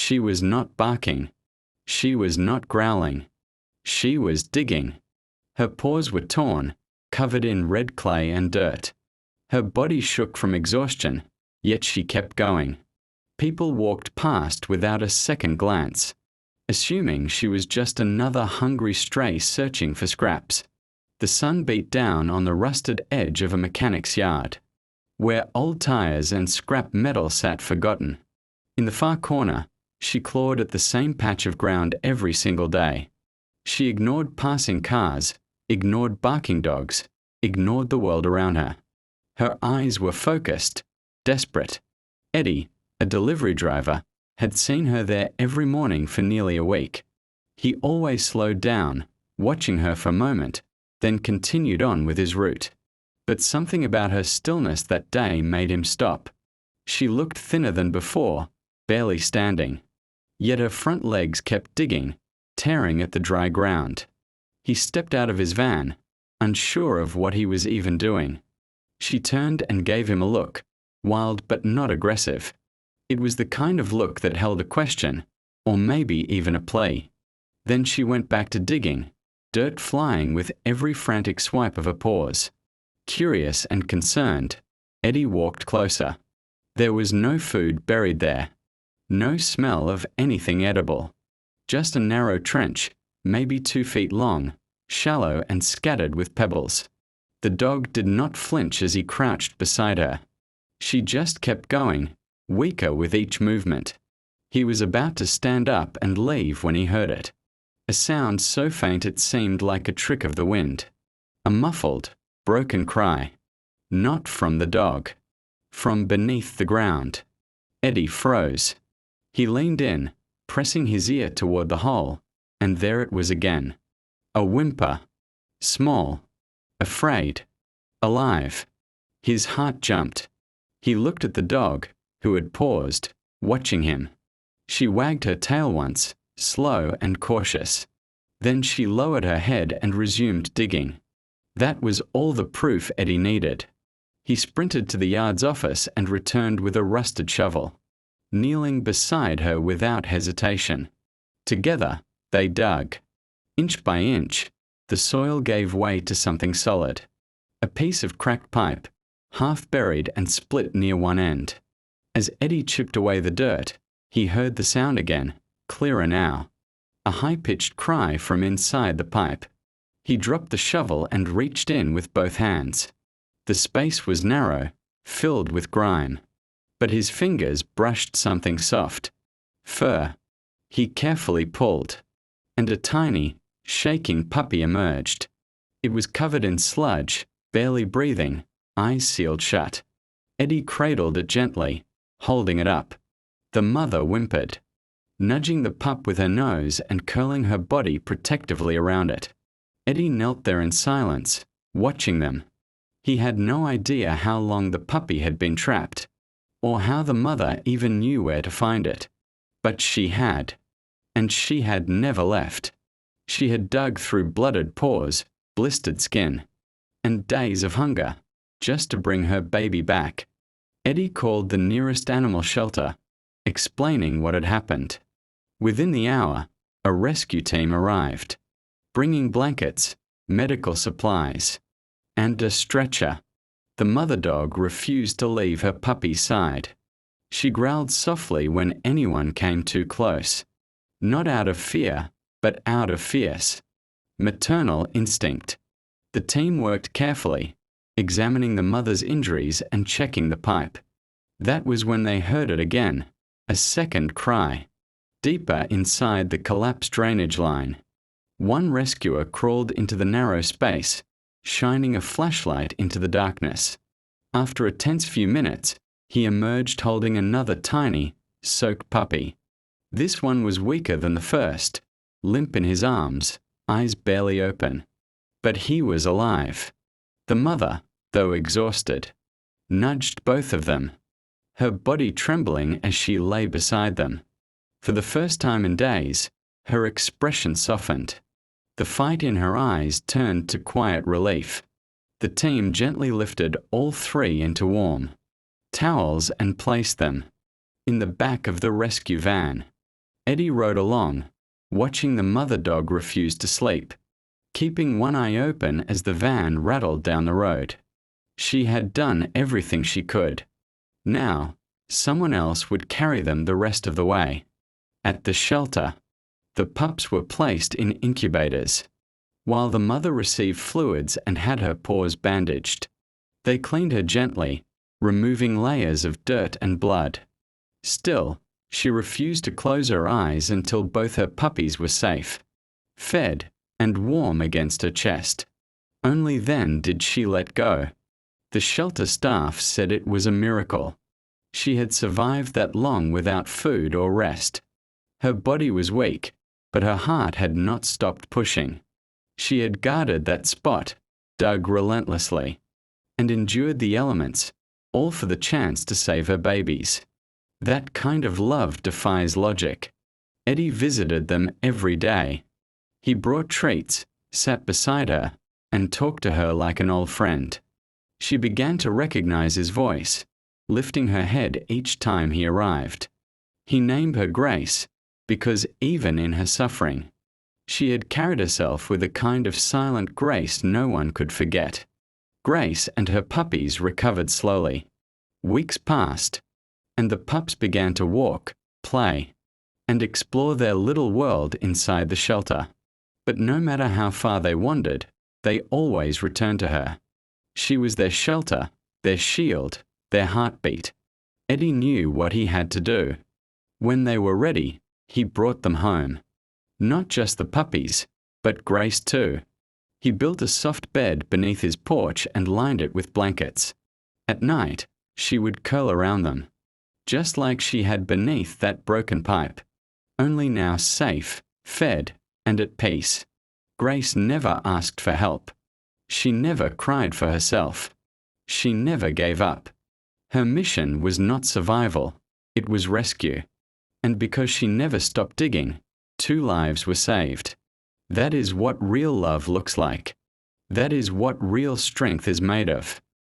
She was not barking. She was not growling. She was digging. Her paws were torn, covered in red clay and dirt. Her body shook from exhaustion, yet she kept going. People walked past without a second glance, assuming she was just another hungry stray searching for scraps. The sun beat down on the rusted edge of a mechanic's yard, where old tires and scrap metal sat forgotten. In the far corner, she clawed at the same patch of ground every single day. She ignored passing cars, ignored barking dogs, ignored the world around her. Her eyes were focused, desperate. Eddie, a delivery driver, had seen her there every morning for nearly a week. He always slowed down, watching her for a moment, then continued on with his route. But something about her stillness that day made him stop. She looked thinner than before, barely standing. Yet her front legs kept digging, tearing at the dry ground. He stepped out of his van, unsure of what he was even doing. She turned and gave him a look, wild but not aggressive. It was the kind of look that held a question, or maybe even a plea. Then she went back to digging, dirt flying with every frantic swipe of her paws. Curious and concerned, Eddie walked closer. There was no food buried there. No smell of anything edible. Just a narrow trench, maybe 2 feet long, shallow and scattered with pebbles. The dog did not flinch as he crouched beside her. She just kept going, weaker with each movement. He was about to stand up and leave when he heard it. A sound so faint it seemed like a trick of the wind. A muffled, broken cry. Not from the dog. From beneath the ground. Eddie froze. He leaned in, pressing his ear toward the hole, and there it was again. A whimper. Small. Afraid. Alive. His heart jumped. He looked at the dog, who had paused, watching him. She wagged her tail once, slow and cautious. Then she lowered her head and resumed digging. That was all the proof Eddie needed. He sprinted to the yard's office and returned with a rusted shovel, kneeling beside her without hesitation. Together, they dug. Inch by inch, the soil gave way to something solid. A piece of cracked pipe, half buried and split near one end. As Eddie chipped away the dirt, he heard the sound again, clearer now. A high-pitched cry from inside the pipe. He dropped the shovel and reached in with both hands. The space was narrow, filled with grime. But his fingers brushed something soft. Fur. He carefully pulled. And a tiny, shaking puppy emerged. It was covered in sludge, barely breathing, eyes sealed shut. Eddie cradled it gently, holding it up. The mother whimpered, nudging the pup with her nose and curling her body protectively around it. Eddie knelt there in silence, watching them. He had no idea how long the puppy had been trapped, or how the mother even knew where to find it. But she had. And she had never left. She had dug through blooded paws, blistered skin, and days of hunger, just to bring her baby back. Eddie called the nearest animal shelter, explaining what had happened. Within the hour, a rescue team arrived, bringing blankets, medical supplies, and a stretcher. The mother dog refused to leave her puppy's side. She growled softly when anyone came too close. Not out of fear, but out of fierce, maternal instinct. The team worked carefully, examining the mother's injuries and checking the pipe. That was when they heard it again, a second cry, deeper inside the collapsed drainage line. One rescuer crawled into the narrow space, shining a flashlight into the darkness. After a tense few minutes, he emerged holding another tiny, soaked puppy. This one was weaker than the first, limp in his arms, eyes barely open. But he was alive. The mother, though exhausted, nudged both of them, her body trembling as she lay beside them. For the first time in days, her expression softened. The fight in her eyes turned to quiet relief. The team gently lifted all three into warm towels and placed them in the back of the rescue van. Eddie rode along, watching the mother dog refuse to sleep, keeping one eye open as the van rattled down the road. She had done everything she could. Now, someone else would carry them the rest of the way. At the shelter, the pups were placed in incubators, while the mother received fluids and had her paws bandaged. They cleaned her gently, removing layers of dirt and blood. Still, she refused to close her eyes until both her puppies were safe, fed, and warm against her chest. Only then did she let go. The shelter staff said it was a miracle. She had survived that long without food or rest. Her body was weak, but her heart had not stopped pushing. She had guarded that spot, dug relentlessly, and endured the elements, all for the chance to save her babies. That kind of love defies logic. Eddie visited them every day. He brought treats, sat beside her, and talked to her like an old friend. She began to recognize his voice, lifting her head each time he arrived. He named her Grace, because even in her suffering, she had carried herself with a kind of silent grace no one could forget. Grace and her puppies recovered slowly. Weeks passed, and the pups began to walk, play, and explore their little world inside the shelter. But no matter how far they wandered, they always returned to her. She was their shelter, their shield, their heartbeat. Eddie knew what he had to do. When they were ready, he brought them home. Not just the puppies, but Grace too. He built a soft bed beneath his porch and lined it with blankets. At night, she would curl around them, just like she had beneath that broken pipe, only now safe, fed, and at peace. Grace never asked for help. She never cried for herself. She never gave up. Her mission was not survival, it was rescue. And because she never stopped digging, 2 lives were saved. That is what real love looks like. That is what real strength is made of.